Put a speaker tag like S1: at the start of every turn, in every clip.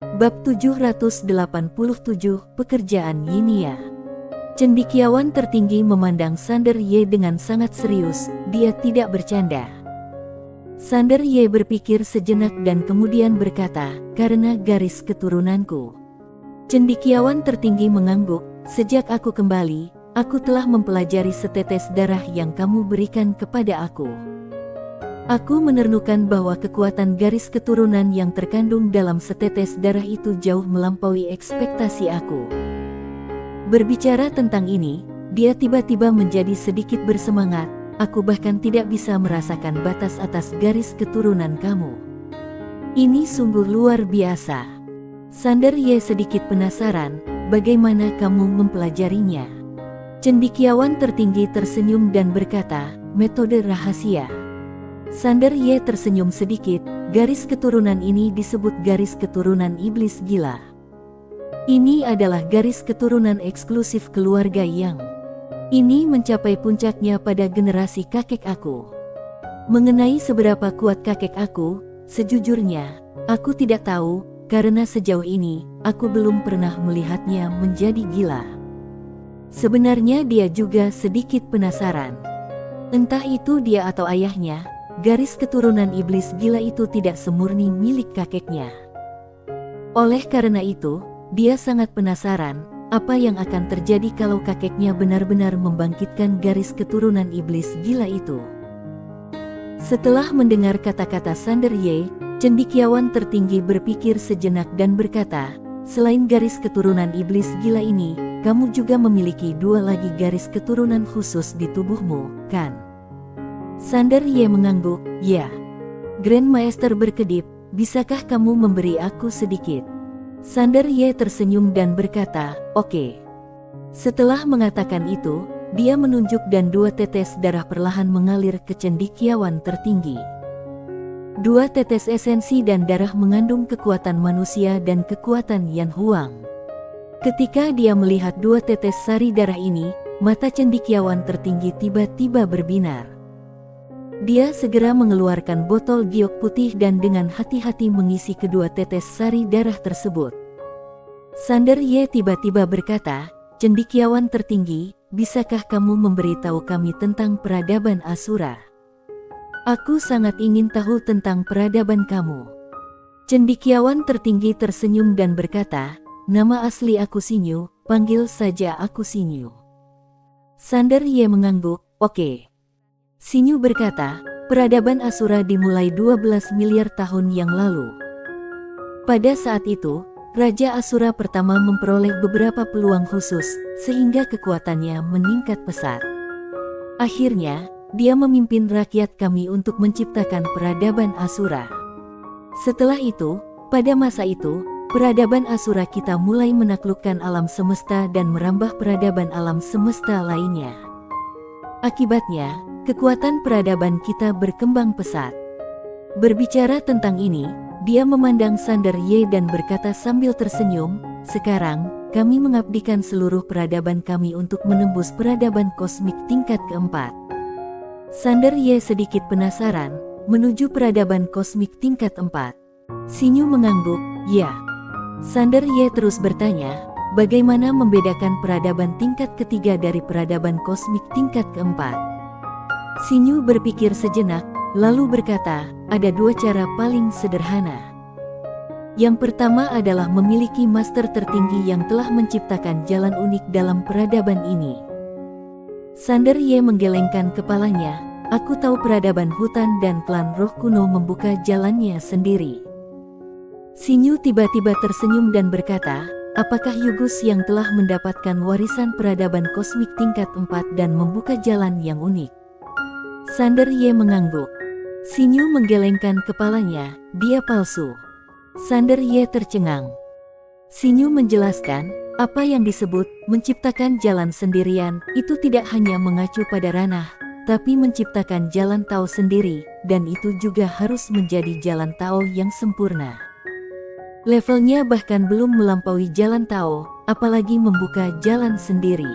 S1: Bab 787 Pekerjaan Yinia. Cendekiawan tertinggi memandang Sander Ye dengan sangat serius, dia tidak bercanda. Sander Ye berpikir sejenak dan kemudian berkata, karena garis keturunanku. Cendekiawan tertinggi mengangguk, sejak aku kembali, aku telah mempelajari setetes darah yang kamu berikan kepada aku. Aku menemukan bahwa kekuatan garis keturunan yang terkandung dalam setetes darah itu jauh melampaui ekspektasi aku. Berbicara tentang ini, dia tiba-tiba menjadi sedikit bersemangat, aku bahkan tidak bisa merasakan batas atas garis keturunan kamu. Ini sungguh luar biasa. Sander Ye sedikit penasaran, bagaimana kamu mempelajarinya? Cendekiawan tertinggi tersenyum dan berkata, metode rahasia. Sander Ye tersenyum sedikit, garis keturunan ini disebut garis keturunan iblis gila. Ini adalah garis keturunan eksklusif keluarga Yang. Ini mencapai puncaknya pada generasi kakek aku. Mengenai seberapa kuat kakek aku, sejujurnya, aku tidak tahu, karena sejauh ini, aku belum pernah melihatnya menjadi gila. Sebenarnya dia juga sedikit penasaran. Entah itu dia atau ayahnya, garis keturunan iblis gila itu tidak semurni milik kakeknya. Oleh karena itu, dia sangat penasaran, apa yang akan terjadi kalau kakeknya benar-benar membangkitkan garis keturunan iblis gila itu. Setelah mendengar kata-kata Sander Ye, cendekiawan tertinggi berpikir sejenak dan berkata, selain garis keturunan iblis gila ini, kamu juga memiliki dua lagi garis keturunan khusus di tubuhmu, kan? Sander Ye mengangguk, ya. Grand Master berkedip, bisakah kamu memberi aku sedikit? Sander Ye tersenyum dan berkata, oke. Setelah mengatakan itu, dia menunjuk dan dua tetes darah perlahan mengalir ke cendekiawan tertinggi. Dua tetes esensi dan darah mengandung kekuatan manusia dan kekuatan Yan Huang. Ketika dia melihat dua tetes sari darah ini, mata cendekiawan tertinggi tiba-tiba berbinar. Dia segera mengeluarkan botol giok putih dan dengan hati-hati mengisi kedua tetes sari darah tersebut. Sander Ye tiba-tiba berkata, cendekiawan tertinggi, bisakah kamu memberitahu kami tentang peradaban Asura? Aku sangat ingin tahu tentang peradaban kamu. Cendekiawan tertinggi tersenyum dan berkata, nama asli aku Sinyu, panggil saja aku Sinyu. Sander Ye mengangguk, oke. Sinyu berkata, peradaban Asura dimulai 12 miliar tahun yang lalu. Pada saat itu, Raja Asura pertama memperoleh beberapa peluang khusus, sehingga kekuatannya meningkat pesat. Akhirnya, dia memimpin rakyat kami untuk menciptakan peradaban Asura. Setelah itu, pada masa itu, peradaban Asura kita mulai menaklukkan alam semesta dan merambah peradaban alam semesta lainnya. Akibatnya, kekuatan peradaban kita berkembang pesat. Berbicara tentang ini, dia memandang Sander Ye dan berkata sambil tersenyum, sekarang, kami mengabdikan seluruh peradaban kami untuk menembus peradaban kosmik tingkat keempat. Sander Ye sedikit penasaran, menuju peradaban kosmik tingkat 4. Sinyu mengangguk, ya. Sander Ye terus bertanya, bagaimana membedakan peradaban tingkat ketiga dari peradaban kosmik tingkat keempat? Sinyu berpikir sejenak, lalu berkata, ada dua cara paling sederhana. Yang pertama adalah memiliki master tertinggi yang telah menciptakan jalan unik dalam peradaban ini. Sander Ye menggelengkan kepalanya, aku tahu peradaban hutan dan klan roh kuno membuka jalannya sendiri. Sinyu tiba-tiba tersenyum dan berkata, apakah Yugus yang telah mendapatkan warisan peradaban kosmik tingkat 4 dan membuka jalan yang unik? Sander Ye mengangguk. Sinyu menggelengkan kepalanya, dia palsu. Sander Ye tercengang. Sinyu menjelaskan, apa yang disebut menciptakan jalan sendirian, itu tidak hanya mengacu pada ranah, tapi menciptakan jalan Tao sendiri, dan itu juga harus menjadi jalan Tao yang sempurna. Levelnya bahkan belum melampaui jalan Tao, apalagi membuka jalan sendiri.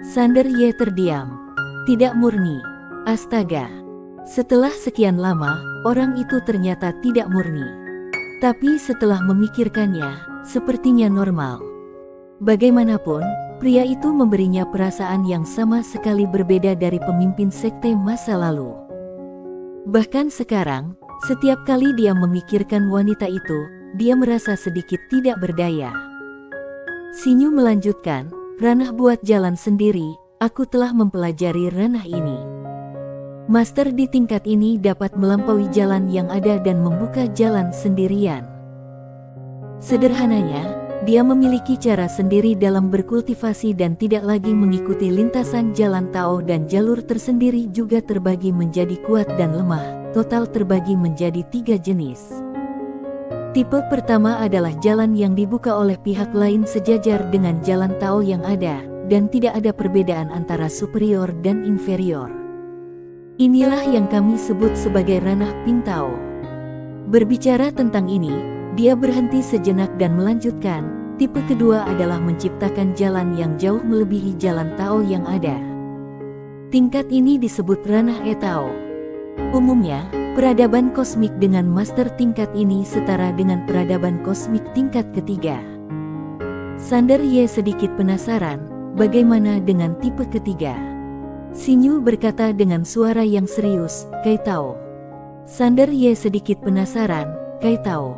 S1: Sander Ye terdiam. Tidak murni. Astaga. Setelah sekian lama, orang itu ternyata tidak murni. Tapi setelah memikirkannya, sepertinya normal. Bagaimanapun, pria itu memberinya perasaan yang sama sekali berbeda dari pemimpin sekte masa lalu. Bahkan sekarang, setiap kali dia memikirkan wanita itu, dia merasa sedikit tidak berdaya. Sinyu melanjutkan, ranah buat jalan sendiri, aku telah mempelajari ranah ini. Master di tingkat ini dapat melampaui jalan yang ada dan membuka jalan sendirian. Sederhananya, dia memiliki cara sendiri dalam berkultivasi dan tidak lagi mengikuti lintasan jalan Tao, dan jalur tersendiri juga terbagi menjadi kuat dan lemah, total terbagi menjadi 3 jenis. Tipe pertama adalah jalan yang dibuka oleh pihak lain sejajar dengan jalan Tao yang ada, dan tidak ada perbedaan antara superior dan inferior. Inilah yang kami sebut sebagai ranah Ping Tao. Berbicara tentang ini, dia berhenti sejenak dan melanjutkan, tipe kedua adalah menciptakan jalan yang jauh melebihi jalan Tao yang ada. Tingkat ini disebut ranah E Tao. Umumnya, peradaban kosmik dengan master tingkat ini setara dengan peradaban kosmik tingkat ketiga. Sander Ye sedikit penasaran, bagaimana dengan tipe ketiga? Sinyu berkata dengan suara yang serius, Kai Tao. Sander Ye sedikit penasaran, Kai Tao.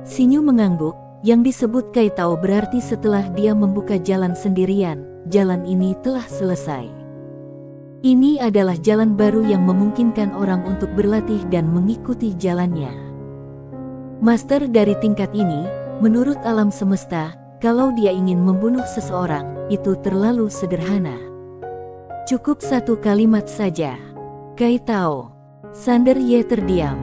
S1: Sinyu mengangguk, yang disebut Kai Tao berarti setelah dia membuka jalan sendirian, jalan ini telah selesai. Ini adalah jalan baru yang memungkinkan orang untuk berlatih dan mengikuti jalannya. Master dari tingkat ini, menurut alam semesta, kalau dia ingin membunuh seseorang, itu terlalu sederhana. Cukup satu kalimat saja. Kai Tao. Sander Ye terdiam.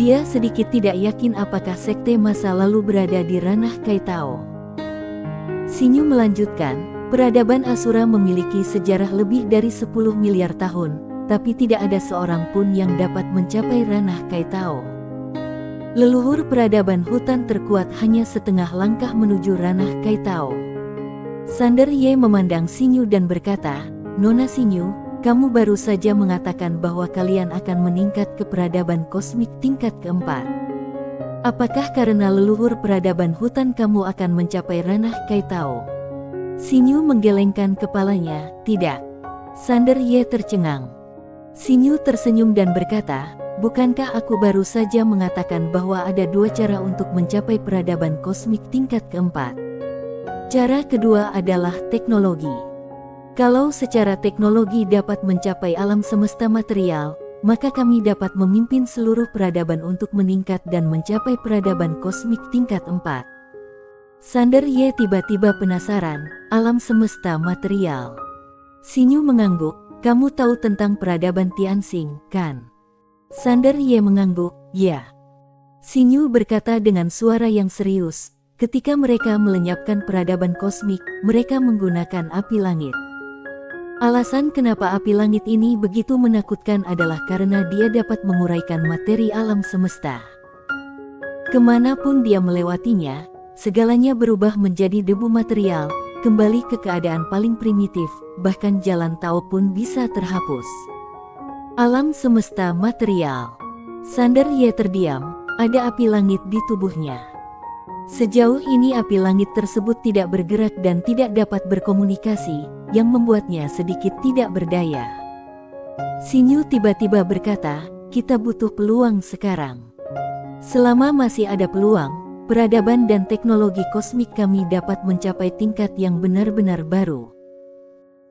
S1: Dia sedikit tidak yakin apakah sekte masa lalu berada di ranah Kai Tao. Sinyu melanjutkan, peradaban Asura memiliki sejarah lebih dari 10 miliar tahun, tapi tidak ada seorang pun yang dapat mencapai ranah Kai Tao. Leluhur peradaban hutan terkuat hanya setengah langkah menuju ranah Kai Tao. Sander Ye memandang Sinyu dan berkata, Nona Sinyu, kamu baru saja mengatakan bahwa kalian akan meningkat ke peradaban kosmik tingkat keempat. Apakah karena leluhur peradaban hutan kamu akan mencapai ranah Kai Tao? Sinyu menggelengkan kepalanya, tidak. Sander Ye tercengang. Sinyu tersenyum dan berkata, bukankah aku baru saja mengatakan bahwa ada 2 cara untuk mencapai peradaban kosmik tingkat keempat? Cara kedua adalah teknologi. Kalau secara teknologi dapat mencapai alam semesta material, maka kami dapat memimpin seluruh peradaban untuk meningkat dan mencapai peradaban kosmik tingkat 4. Sander Ye tiba-tiba penasaran, alam semesta material. Sinyu mengangguk, kamu tahu tentang peradaban Tianxing, kan? Sander Ye mengangguk, ya. Sinyu berkata dengan suara yang serius, ketika mereka melenyapkan peradaban kosmik, mereka menggunakan api langit. Alasan kenapa api langit ini begitu menakutkan adalah karena dia dapat menguraikan materi alam semesta. Kemanapun dia melewatinya, segalanya berubah menjadi debu material, kembali ke keadaan paling primitif, bahkan jalan Tao pun bisa terhapus. Alam semesta material. Sander Ye terdiam, ada api langit di tubuhnya. Sejauh ini api langit tersebut tidak bergerak dan tidak dapat berkomunikasi, yang membuatnya sedikit tidak berdaya. Sinyu tiba-tiba berkata, kita butuh peluang sekarang. Selama masih ada peluang, peradaban dan teknologi kosmik kami dapat mencapai tingkat yang benar-benar baru.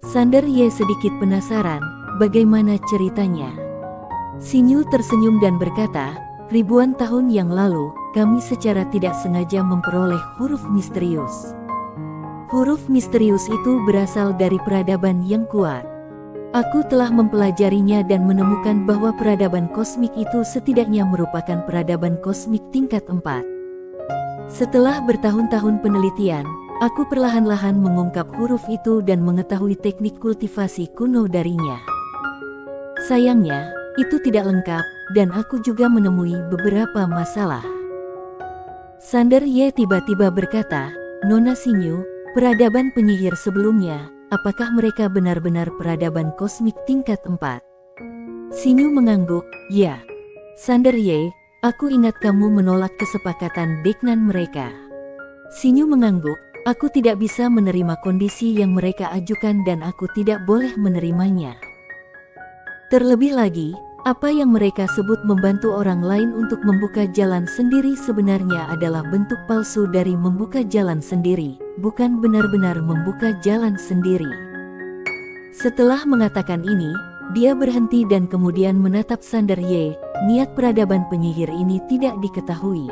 S1: Sander Ye sedikit penasaran, bagaimana ceritanya? Sinyu tersenyum dan berkata, ribuan tahun yang lalu, kami secara tidak sengaja memperoleh huruf misterius. Huruf misterius itu berasal dari peradaban yang kuat. Aku telah mempelajarinya dan menemukan bahwa peradaban kosmik itu setidaknya merupakan peradaban kosmik tingkat 4. Setelah bertahun-tahun penelitian, aku perlahan-lahan mengungkap huruf itu dan mengetahui teknik kultivasi kuno darinya. Sayangnya, itu tidak lengkap, dan aku juga menemui beberapa masalah. Sander Ye tiba-tiba berkata, Nona Sinyu, peradaban penyihir sebelumnya, apakah mereka benar-benar peradaban kosmik tingkat 4? Sinyu mengangguk, ya. Sander Ye, Aku ingat kamu menolak kesepakatan dengan mereka. Sinyu mengangguk, aku tidak bisa menerima kondisi yang mereka ajukan dan aku tidak boleh menerimanya. Terlebih lagi, apa yang mereka sebut membantu orang lain untuk membuka jalan sendiri sebenarnya adalah bentuk palsu dari membuka jalan sendiri, bukan benar-benar membuka jalan sendiri. Setelah mengatakan ini, dia berhenti dan kemudian menatap Sander Ye. Niat peradaban penyihir ini tidak diketahui.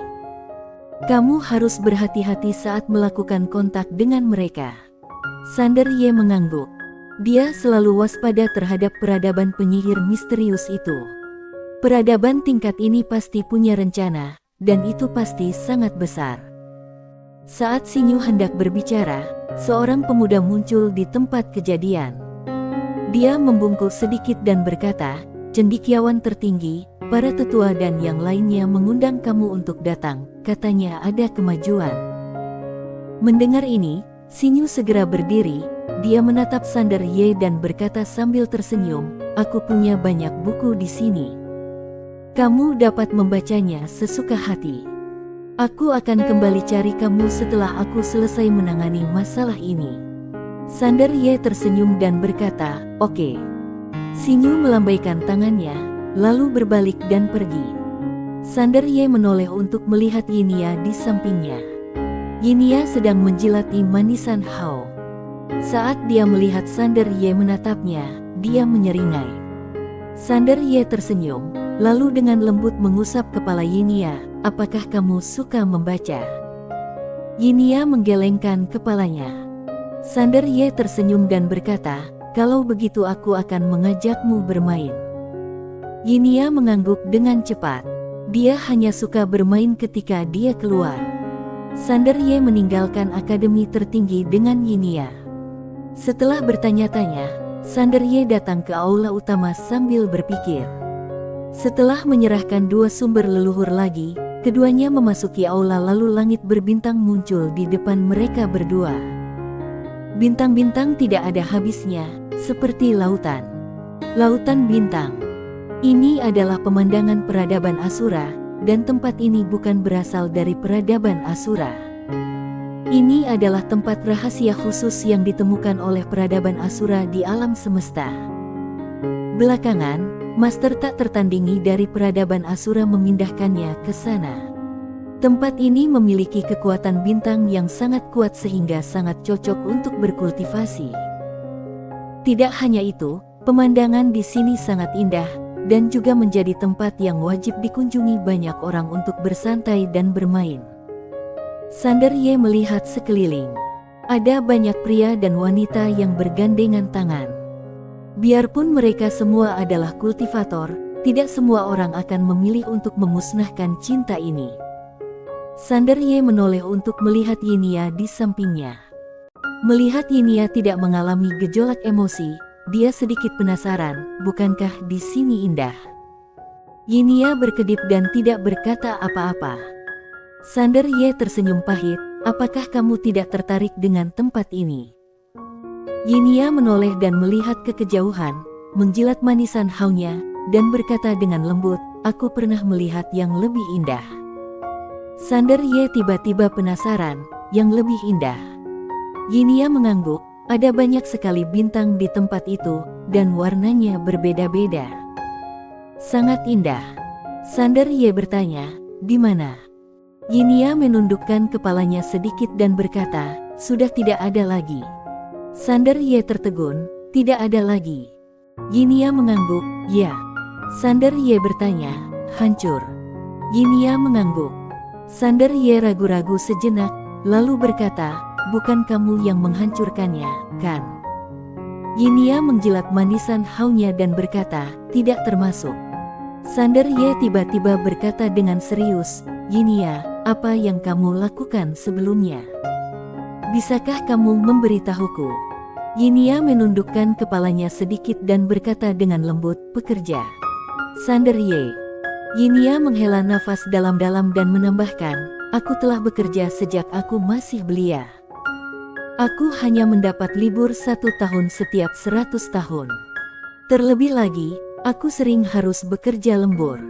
S1: Kamu harus berhati-hati saat melakukan kontak dengan mereka. Sander Ye mengangguk. Dia selalu waspada terhadap peradaban penyihir misterius itu. Peradaban tingkat ini pasti punya rencana, dan itu pasti sangat besar. Saat Sinyu hendak berbicara, seorang pemuda muncul di tempat kejadian. Dia membungkuk sedikit dan berkata, "Cendekiawan tertinggi, para tetua dan yang lainnya mengundang kamu untuk datang, katanya ada kemajuan." Mendengar ini, Sinyu segera berdiri. Dia menatap Sander Ye dan berkata sambil tersenyum, "Aku punya banyak buku di sini. Kamu dapat membacanya sesuka hati. Aku akan kembali cari kamu setelah aku selesai menangani masalah ini." Sander Ye tersenyum dan berkata, "Oke." Sinyu melambaikan tangannya, lalu berbalik dan pergi. Sander Ye menoleh untuk melihat Yinia di sampingnya. Yinia sedang menjilati manisan Hao. Saat dia melihat Sander Ye menatapnya, dia menyeringai. Sander Ye tersenyum, lalu dengan lembut mengusap kepala Yinia. "Apakah kamu suka membaca?" Yinia menggelengkan kepalanya. Sander Ye tersenyum dan berkata, "Kalau begitu aku akan mengajakmu bermain." Yinia mengangguk dengan cepat. Dia hanya suka bermain ketika dia keluar. Sander Ye meninggalkan akademi tertinggi dengan Yinia. Setelah bertanya-tanya, Sander Ye datang ke aula utama sambil berpikir. Setelah menyerahkan dua sumber leluhur lagi, keduanya memasuki aula lalu langit berbintang muncul di depan mereka berdua. Bintang-bintang tidak ada habisnya, seperti lautan. Lautan bintang. Ini adalah pemandangan peradaban Asura, dan tempat ini bukan berasal dari peradaban Asura. Ini adalah tempat rahasia khusus yang ditemukan oleh peradaban Asura di alam semesta. Belakangan, master tak tertandingi dari peradaban Asura memindahkannya ke sana. Tempat ini memiliki kekuatan bintang yang sangat kuat sehingga sangat cocok untuk berkultivasi. Tidak hanya itu, pemandangan di sini sangat indah, dan juga menjadi tempat yang wajib dikunjungi banyak orang untuk bersantai dan bermain. Sander Ye melihat sekeliling. Ada banyak pria dan wanita yang bergandengan tangan. Biarpun mereka semua adalah kultivator, tidak semua orang akan memilih untuk memusnahkan cinta ini. Sander Ye menoleh untuk melihat Yinia di sampingnya. Melihat Yinia tidak mengalami gejolak emosi, dia sedikit penasaran, bukankah di sini indah? Yinia berkedip dan tidak berkata apa-apa. Sander Ye tersenyum pahit, "Apakah kamu tidak tertarik dengan tempat ini?" Yinia menoleh dan melihat ke kejauhan, menjilat manisan Hao-nya, dan berkata dengan lembut, "Aku pernah melihat yang lebih indah." Sander Ye tiba-tiba penasaran, "Yang lebih indah?" Yinia mengangguk, "Ada banyak sekali bintang di tempat itu, dan warnanya berbeda-beda." "Sangat indah." Sander Ye bertanya, "Di mana?" Yinia menundukkan kepalanya sedikit dan berkata, "Sudah tidak ada lagi." Sander Ye tertegun, "Tidak ada lagi?" Yinia mengangguk, "Ya." Sander Ye bertanya, "Hancur?" Yinia mengangguk. Sander Ye ragu-ragu sejenak, lalu berkata, "Bukan kamu yang menghancurkannya, kan?" Yinia menjilat manisan Hao-nya dan berkata, "Tidak termasuk." Sander Ye tiba-tiba berkata dengan serius, "Yinia, apa yang kamu lakukan sebelumnya? Bisakah kamu memberitahuku?" Yinia menundukkan kepalanya sedikit dan berkata dengan lembut, "Pekerja." Sander Ye. Yinia menghela nafas dalam-dalam dan menambahkan, "Aku telah bekerja sejak aku masih belia. Aku hanya mendapat libur 1 tahun setiap 100 tahun. Terlebih lagi, aku sering harus bekerja lembur."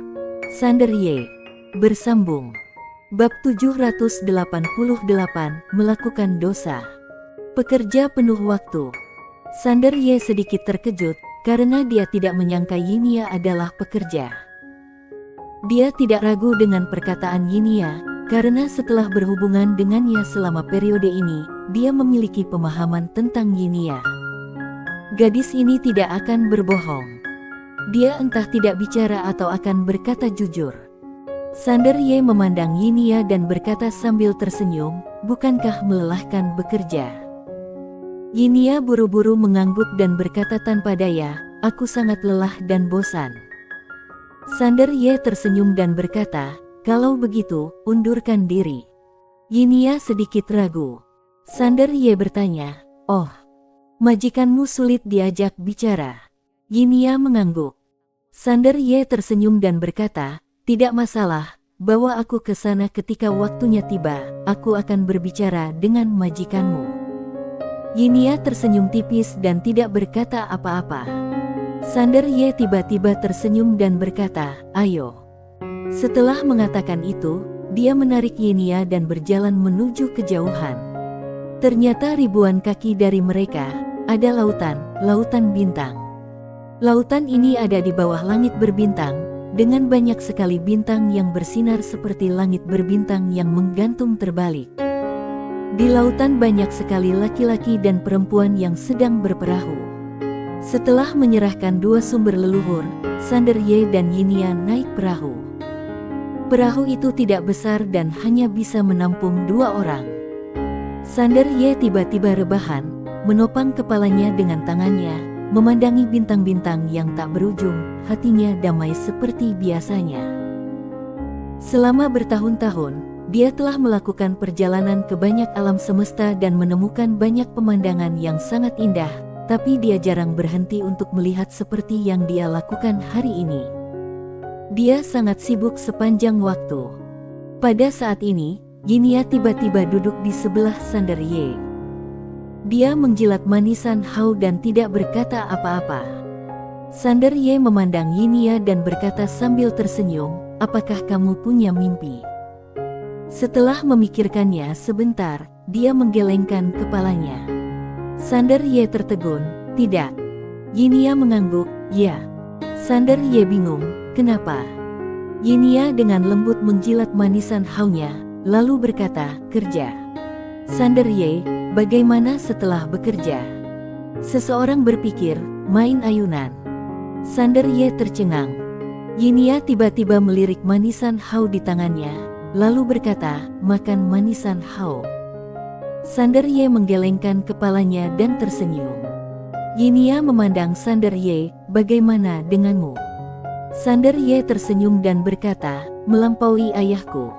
S1: Sander Ye. Bersambung. Bab 788, melakukan dosa. Pekerja penuh waktu. Sander Ye sedikit terkejut, karena dia tidak menyangka Yinia adalah pekerja. Dia tidak ragu dengan perkataan Yinia, karena setelah berhubungan dengannya selama periode ini, dia memiliki pemahaman tentang Yinia. Gadis ini tidak akan berbohong. Dia entah tidak bicara atau akan berkata jujur. Sander Ye memandang Yinia dan berkata sambil tersenyum, "Bukankah melelahkan bekerja?" Yinia buru-buru mengangguk dan berkata tanpa daya, "Aku sangat lelah dan bosan." Sander Ye tersenyum dan berkata, "Kalau begitu, undurkan diri." Yinia sedikit ragu. Sander Ye bertanya, "Oh, majikanmu sulit diajak bicara?" Yinia mengangguk. Sander Ye tersenyum dan berkata, "Tidak masalah, bawa aku ke sana ketika waktunya tiba, aku akan berbicara dengan majikanmu." Yinia tersenyum tipis dan tidak berkata apa-apa. Sander Ye tiba-tiba tersenyum dan berkata, "Ayo." Setelah mengatakan itu, dia menarik Yinia dan berjalan menuju kejauhan. Ternyata ribuan kaki dari mereka, ada lautan bintang. Lautan ini ada di bawah langit berbintang, dengan banyak sekali bintang yang bersinar seperti langit berbintang yang menggantung terbalik. Di lautan banyak sekali laki-laki dan perempuan yang sedang berperahu. Setelah menyerahkan dua sumber leluhur, Sander Ye dan Yinia naik perahu. Perahu itu tidak besar dan hanya bisa menampung dua orang. Sander Ye tiba-tiba rebahan, menopang kepalanya dengan tangannya, memandangi bintang-bintang yang tak berujung, hatinya damai seperti biasanya. Selama bertahun-tahun, dia telah melakukan perjalanan ke banyak alam semesta dan menemukan banyak pemandangan yang sangat indah, tapi dia jarang berhenti untuk melihat seperti yang dia lakukan hari ini. Dia sangat sibuk sepanjang waktu. Pada saat ini, Yinia tiba-tiba duduk di sebelah Sander Ye. Dia menjilat manisan Hao dan tidak berkata apa-apa. Sander Ye memandang Yinia dan berkata sambil tersenyum, "Apakah kamu punya mimpi?" Setelah memikirkannya sebentar, dia menggelengkan kepalanya. Sander Ye tertegun, "Tidak." Yinia mengangguk, "Ya." Sander Ye bingung, "Kenapa?" Yinia dengan lembut menjilat manisan Hao-nya, lalu berkata, "Kerja." Sander Ye, "Bagaimana setelah bekerja?" Seseorang berpikir, "Main ayunan." Sander Ye tercengang. Yinia tiba-tiba melirik manisan Hao di tangannya, lalu berkata, "Makan manisan Hao." Sander Ye menggelengkan kepalanya dan tersenyum. Yinia memandang Sander Ye, "Bagaimana denganmu?" Sander Ye tersenyum dan berkata, "Melampaui ayahku."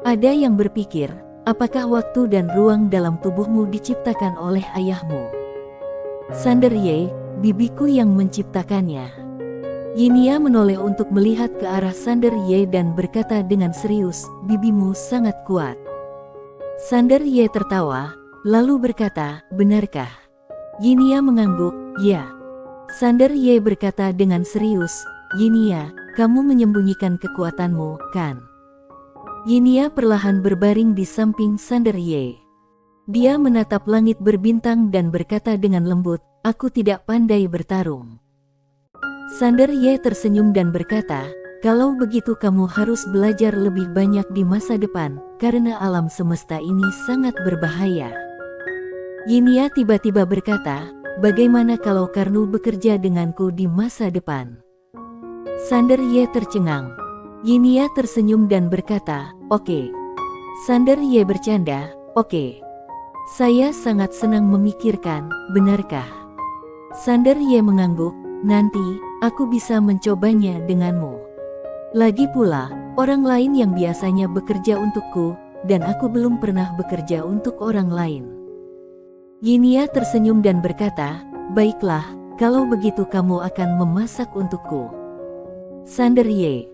S1: Ada yang berpikir, apakah waktu dan ruang dalam tubuhmu diciptakan oleh ayahmu? Sander Ye, bibiku yang menciptakannya. Yinia menoleh untuk melihat ke arah Sander Ye dan berkata dengan serius, "Bibimu sangat kuat." Sander Ye tertawa, lalu berkata, "Benarkah?" Yinia mengangguk, "Ya." Sander Ye berkata dengan serius, "Yinia, kamu menyembunyikan kekuatanmu, kan?" Yinia perlahan berbaring di samping Sander Ye. Dia menatap langit berbintang dan berkata dengan lembut, "Aku tidak pandai bertarung." Sander Ye tersenyum dan berkata, "Kalau begitu kamu harus belajar lebih banyak di masa depan, karena alam semesta ini sangat berbahaya." Yinia tiba-tiba berkata, "Bagaimana kalau Karnu bekerja denganku di masa depan?" Sander Ye tercengang. Yinia tersenyum dan berkata, "Oke." Sander Ye bercanda, "Oke. Saya sangat senang memikirkan, benarkah?" Sander Ye mengangguk, "Nanti, aku bisa mencobanya denganmu. Lagi pula, orang lain yang biasanya bekerja untukku, dan aku belum pernah bekerja untuk orang lain." Yinia tersenyum dan berkata, "Baiklah, kalau begitu kamu akan memasak untukku." Sander Ye.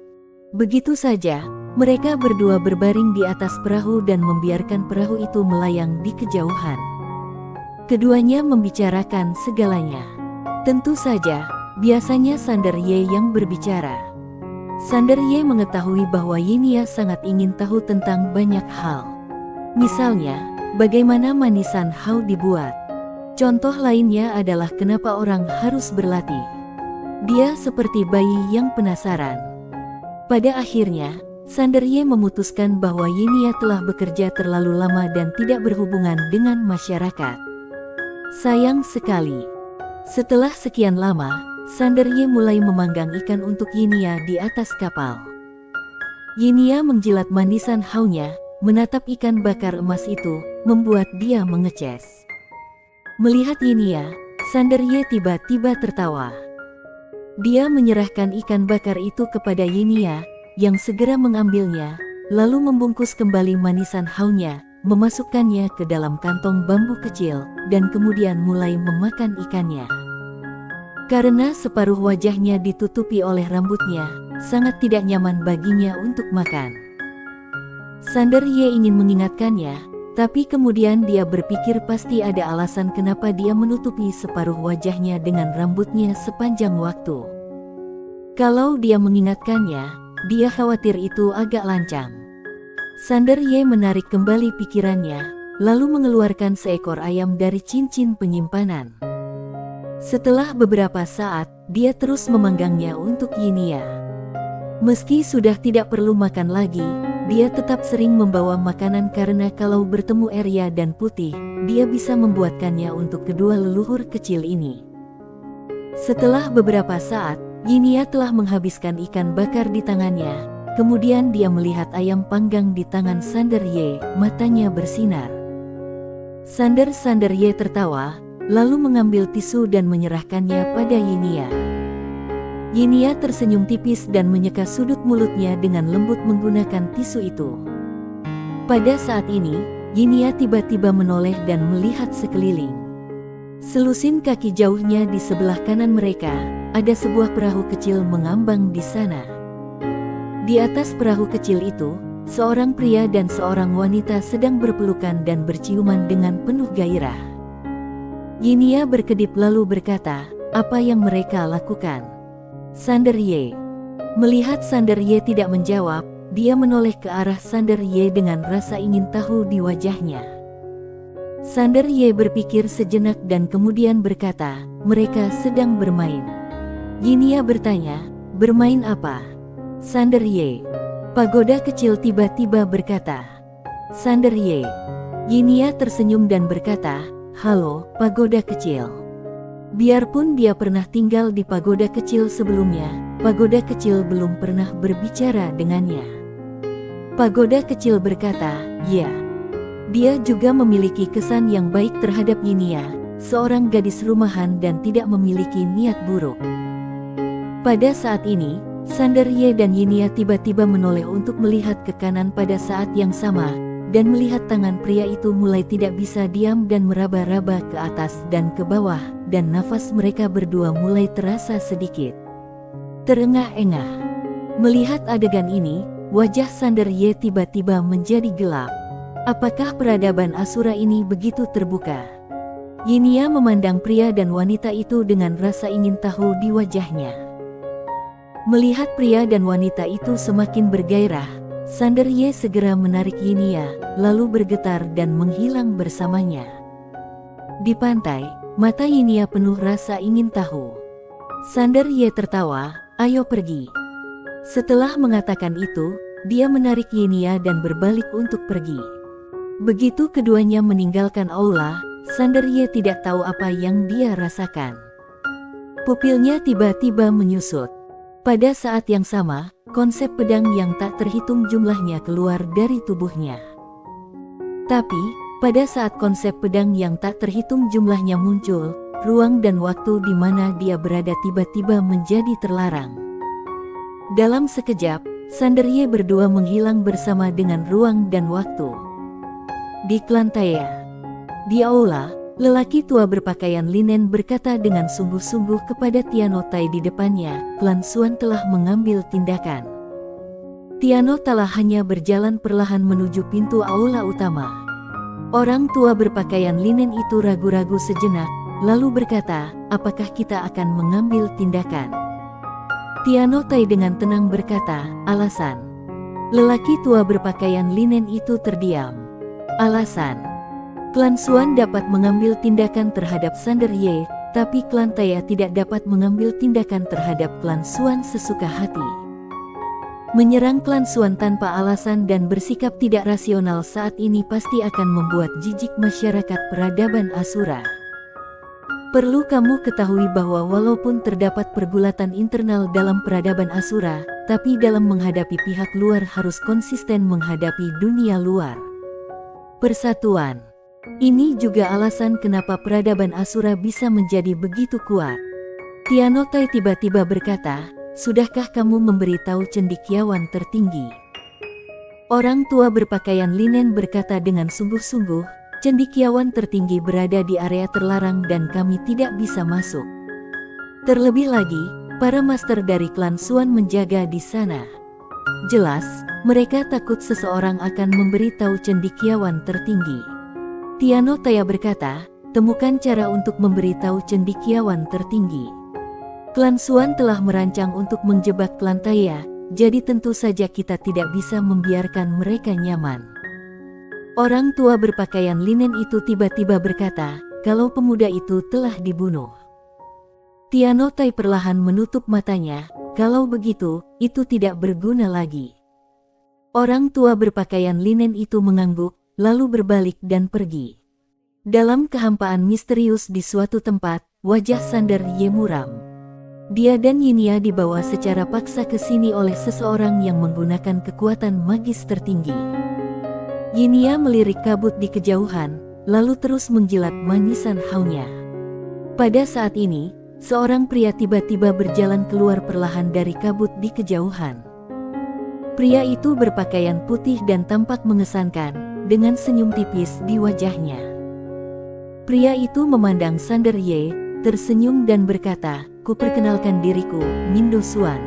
S1: Begitu saja, mereka berdua berbaring di atas perahu dan membiarkan perahu itu melayang di kejauhan. Keduanya membicarakan segalanya. Tentu saja, biasanya Sander Ye yang berbicara. Sander Ye mengetahui bahwa Yinia sangat ingin tahu tentang banyak hal. Misalnya, bagaimana manisan Hao dibuat. Contoh lainnya adalah kenapa orang harus berlatih. Dia seperti bayi yang penasaran. Pada akhirnya, Sander Ye memutuskan bahwa Yinia telah bekerja terlalu lama dan tidak berhubungan dengan masyarakat. Sayang sekali. Setelah sekian lama, Sander Ye mulai memanggang ikan untuk Yinia di atas kapal. Yinia menjilat manisan Hao-nya, menatap ikan bakar emas itu, membuat dia mengeces. Melihat Yinia, Sander Ye tiba-tiba tertawa. Dia menyerahkan ikan bakar itu kepada Yinia, yang segera mengambilnya, lalu membungkus kembali manisan Hao-nya, memasukkannya ke dalam kantong bambu kecil, dan kemudian mulai memakan ikannya. Karena separuh wajahnya ditutupi oleh rambutnya, sangat tidak nyaman baginya untuk makan. Sander Ye ingin mengingatkannya, tapi kemudian dia berpikir pasti ada alasan kenapa dia menutupi separuh wajahnya dengan rambutnya sepanjang waktu. Kalau dia mengingatkannya, dia khawatir itu agak lancang. Sander Ye menarik kembali pikirannya, lalu mengeluarkan seekor ayam dari cincin penyimpanan. Setelah beberapa saat, dia terus memanggangnya untuk Yinia. Meski sudah tidak perlu makan lagi, dia tetap sering membawa makanan karena kalau bertemu Arya dan Putih, dia bisa membuatkannya untuk kedua leluhur kecil ini. Setelah beberapa saat, Yinia telah menghabiskan ikan bakar di tangannya, kemudian dia melihat ayam panggang di tangan Sander Ye, matanya bersinar. Sander Ye tertawa, lalu mengambil tisu dan menyerahkannya pada Yinia. Yinia tersenyum tipis dan menyeka sudut mulutnya dengan lembut menggunakan tisu itu. Pada saat ini, Yinia tiba-tiba menoleh dan melihat sekeliling. Selusin kaki jauhnya di sebelah kanan mereka, ada sebuah perahu kecil mengambang di sana. Di atas perahu kecil itu, seorang pria dan seorang wanita sedang berpelukan dan berciuman dengan penuh gairah. Yinia berkedip lalu berkata, "Apa yang mereka lakukan?" Sander Ye. Melihat Sander Ye tidak menjawab, dia menoleh ke arah Sander Ye dengan rasa ingin tahu di wajahnya. Sander Ye berpikir sejenak dan kemudian berkata, "Mereka sedang bermain." Yinia bertanya, "Bermain apa?" Sander Ye. Pagoda kecil tiba-tiba berkata. Sander Ye. Yinia tersenyum dan berkata, "Halo, pagoda kecil." Biarpun dia pernah tinggal di pagoda kecil sebelumnya, pagoda kecil belum pernah berbicara dengannya. Pagoda kecil berkata, "Ya." Dia juga memiliki kesan yang baik terhadap Yinia, seorang gadis rumahan dan tidak memiliki niat buruk. Pada saat ini, Sander Ye dan Yinia tiba-tiba menoleh untuk melihat ke kanan pada saat yang sama, dan melihat tangan pria itu mulai tidak bisa diam dan meraba-raba ke atas dan ke bawah, dan nafas mereka berdua mulai terasa sedikit terengah-engah. Melihat adegan ini, wajah Sander Ye tiba-tiba menjadi gelap. Apakah peradaban Asura ini begitu terbuka? Yinia memandang pria dan wanita itu dengan rasa ingin tahu di wajahnya. Melihat pria dan wanita itu semakin bergairah, Sander Ye segera menarik Yinia, lalu bergetar dan menghilang bersamanya. Di pantai, mata Yinia penuh rasa ingin tahu. Sander Ye tertawa, "Ayo pergi." Setelah mengatakan itu, dia menarik Yinia dan berbalik untuk pergi. Begitu keduanya meninggalkan aula, Sander Ye tidak tahu apa yang dia rasakan. Pupilnya tiba-tiba menyusut. Pada saat yang sama, konsep pedang yang tak terhitung jumlahnya keluar dari tubuhnya. Tapi, pada saat konsep pedang yang tak terhitung jumlahnya muncul, ruang dan waktu di mana dia berada tiba-tiba menjadi terlarang. Dalam sekejap, Sander Ye berdua menghilang bersama dengan ruang dan waktu. Di Klantaya. Di aula, lelaki tua berpakaian linen berkata dengan sungguh-sungguh kepada Tiano Tai di depannya, "Klan Xuan telah mengambil tindakan." Tiano telah hanya berjalan perlahan menuju pintu aula utama. Orang tua berpakaian linen itu ragu-ragu sejenak, lalu berkata, "Apakah kita akan mengambil tindakan?" Tiano Tai dengan tenang berkata, alasan. Lelaki tua berpakaian linen itu terdiam. Alasan. Klan Xuan dapat mengambil tindakan terhadap Sander Ye, tapi klan Taya tidak dapat mengambil tindakan terhadap klan Xuan sesuka hati. Menyerang klan Xuan tanpa alasan dan bersikap tidak rasional saat ini pasti akan membuat jijik masyarakat peradaban Asura. Perlu kamu ketahui bahwa walaupun terdapat pergulatan internal dalam peradaban Asura, tapi dalam menghadapi pihak luar harus konsisten menghadapi dunia luar. Persatuan. Ini juga alasan kenapa peradaban Asura bisa menjadi begitu kuat. Tiano Tai tiba-tiba berkata, sudahkah kamu memberitahu cendekiawan tertinggi? Orang tua berpakaian linen berkata dengan sungguh-sungguh, cendekiawan tertinggi berada di area terlarang dan kami tidak bisa masuk. Terlebih lagi, para master dari klan Xuan menjaga di sana. Jelas, mereka takut seseorang akan memberitahu cendekiawan tertinggi. Tiano Taya berkata, temukan cara untuk memberitahu cendekiawan tertinggi. Klan Xuan telah merancang untuk menjebak klan Taya, jadi tentu saja kita tidak bisa membiarkan mereka nyaman. Orang tua berpakaian linen itu tiba-tiba berkata, kalau pemuda itu telah dibunuh. Tiano Tai perlahan menutup matanya, kalau begitu, itu tidak berguna lagi. Orang tua berpakaian linen itu mengangguk, lalu berbalik dan pergi. Dalam kehampaan misterius di suatu tempat, wajah Sander Ye muram. Dia dan Yinia dibawa secara paksa ke sini oleh seseorang yang menggunakan kekuatan magis tertinggi. Yinia melirik kabut di kejauhan, lalu terus menjilat manisan haunya. Pada saat ini, seorang pria tiba-tiba berjalan keluar perlahan dari kabut di kejauhan. Pria itu berpakaian putih dan tampak mengesankan, dengan senyum tipis di wajahnya. Pria itu memandang Sander Ye, tersenyum dan berkata, "Kuperkenalkan diriku, Mindo Xuan."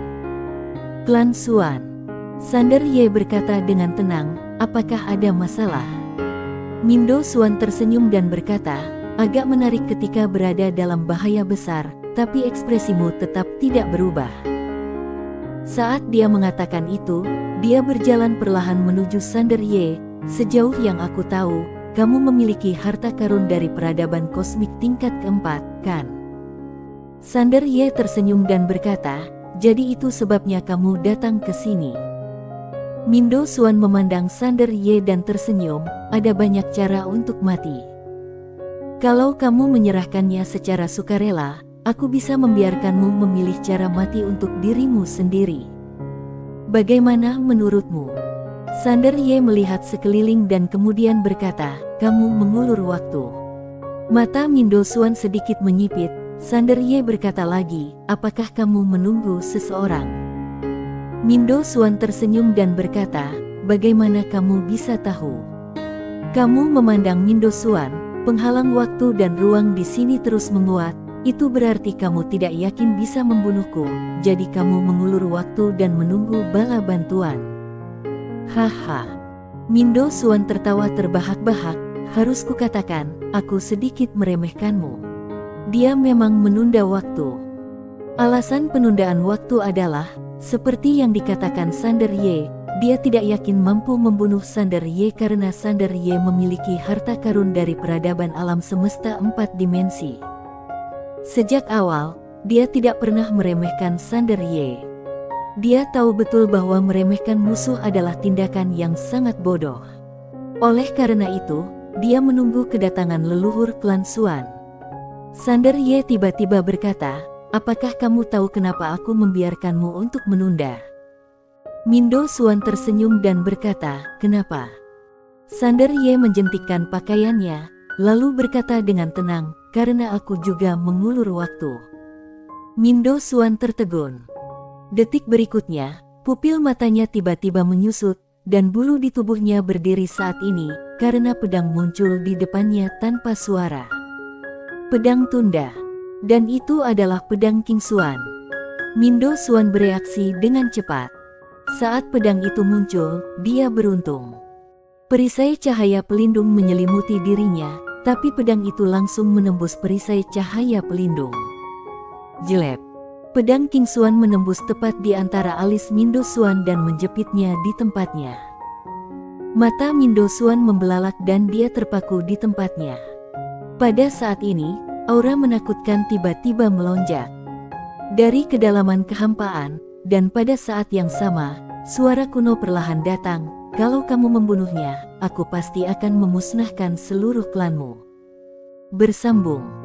S1: Klan Xuan. Sander Ye berkata dengan tenang, "Apakah ada masalah?" Mindo Xuan tersenyum dan berkata, "Agak menarik ketika berada dalam bahaya besar, tapi ekspresimu tetap tidak berubah." Saat dia mengatakan itu, dia berjalan perlahan menuju Sander Ye. "Sejauh yang aku tahu, kamu memiliki harta karun dari peradaban kosmik tingkat keempat, kan?" Sander Ye tersenyum dan berkata, "Jadi itu sebabnya kamu datang ke sini." Mindo Xuan memandang Sander Ye dan tersenyum, "Ada banyak cara untuk mati. Kalau kamu menyerahkannya secara sukarela, aku bisa membiarkanmu memilih cara mati untuk dirimu sendiri. Bagaimana menurutmu?" Sander Ye melihat sekeliling dan kemudian berkata, "Kamu mengulur waktu." Mata Mindo Xuan sedikit menyipit. Sander Ye berkata lagi, "Apakah kamu menunggu seseorang?" Mindo Xuan tersenyum dan berkata, "Bagaimana kamu bisa tahu?" Kamu memandang Mindo Xuan, penghalang waktu dan ruang di sini terus menguat. Itu berarti kamu tidak yakin bisa membunuhku, jadi kamu mengulur waktu dan menunggu bala bantuan. Haha. Mindo Xuan tertawa terbahak-bahak. Harus kukatakan, aku sedikit meremehkanmu. Dia memang menunda waktu. Alasan penundaan waktu adalah, seperti yang dikatakan Sander Ye, dia tidak yakin mampu membunuh Sander Ye karena Sander Ye memiliki harta karun dari peradaban alam semesta 4 dimensi. Sejak awal, dia tidak pernah meremehkan Sander Ye. Dia tahu betul bahwa meremehkan musuh adalah tindakan yang sangat bodoh. Oleh karena itu, dia menunggu kedatangan leluhur klan Xuan. Sander Ye tiba-tiba berkata, "Apakah kamu tahu kenapa aku membiarkanmu untuk menunda?" Mindo Xuan tersenyum dan berkata, "Kenapa?" Sander Ye menjentikkan pakaiannya, lalu berkata dengan tenang, "Karena aku juga mengulur waktu." Mindo Xuan tertegun. Detik berikutnya, pupil matanya tiba-tiba menyusut, dan bulu di tubuhnya berdiri saat ini, karena pedang muncul di depannya tanpa suara. Pedang tunda. Dan itu adalah pedang King Xuan. Mindo Xuan bereaksi dengan cepat. Saat pedang itu muncul, dia beruntung. Perisai cahaya pelindung menyelimuti dirinya, tapi pedang itu langsung menembus perisai cahaya pelindung. Jelek. Pedang King Xuan menembus tepat di antara alis Mindo Xuan dan menjepitnya di tempatnya. Mata Mindo Xuan membelalak dan dia terpaku di tempatnya. Pada saat ini, aura menakutkan tiba-tiba melonjak dari kedalaman kehampaan, dan pada saat yang sama, suara kuno perlahan datang, "Kalau kamu membunuhnya, aku pasti akan memusnahkan seluruh klanmu." Bersambung.